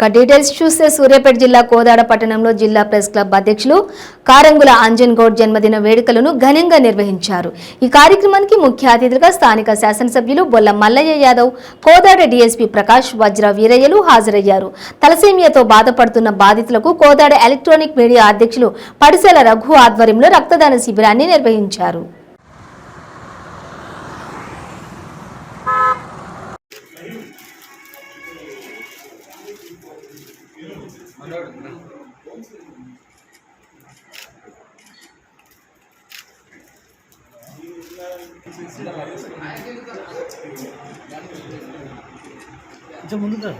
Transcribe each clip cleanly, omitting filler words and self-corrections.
Details చూస్తే సూర్యాపేట జిల్లా కోదాడ పట్టణంలో జిల్లా ప్రెస్ క్లబ్ అధ్యక్షులు కారంగుల అంజన్ గౌడ్ జన్మదిన వేడుకలను ఘనంగా నిర్వహించారు। ఈ కార్యక్రమానికి ముఖ్య అతిథులుగా స్థానిక శాసనసభ్యులు బొల్ల మల్లయ్య యాదవ్, కోదాడ డీఎస్పీ ప్రకాష్, వజ్ర వీరయ్యలు హాజరయ్యారు। తలసేమియాతో బాధపడుతున్న బాధితులకు కోదాడ ఎలక్ట్రానిక్ మీడియా అధ్యక్షులు పడిసెల రఘు ఆధ్వర్యంలో రక్తదాన శిబిరాన్ని నిర్వహించారు। ముందుగా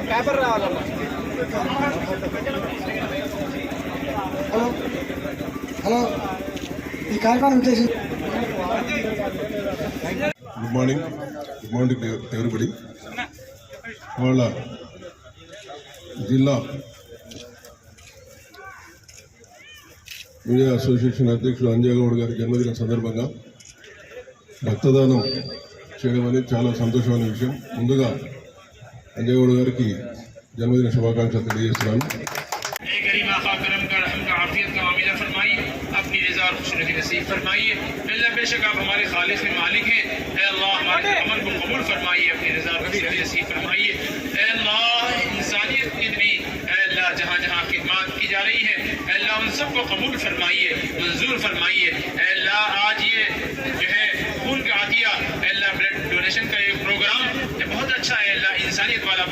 పేపర్ రావాలన్నా। హలో ఈ కార్యక్రమం ఉద్దేశించి గుడ్ మార్నింగ్ ఎవరిబడి వాళ్ళ జిల్లా మీడియా అసోసియేషన్ అధ్యక్షుడు అంజయ్ గౌడ్ గారి జన్మదిన సందర్భంగా రక్తదానం చేయడం అనేది చాలా సంతోషమైన విషయం। ముందుగా అంజయ్ గౌడ్ గారికి జన్మదిన శుభాకాంక్షలు తెలియజేస్తున్నాను। अपनी रज़ा और खुशनुदी नसीब फरमाइए। अल्लाह बेशक आप हमारे खालिक में मालिक हैं। अल्लाह हमारे अमल को कबूल फरमाइए, अपनी रज़ा और खुशनुदी नसीब फरमाइए। अल्लाह इंसानियत की इतनी अल्लाह जहाँ जहाँ खिदमत की जा रही है अल्लाह उन सबको कबूल फरमाइए, मंजूर फरमाइए। अल्लाह आज ये जो है खून का आतिया अल्लाह ब्लड डोनेशन का एक प्रोग्राम बहुत अच्छा है। अल्लाह इंसानियत वाला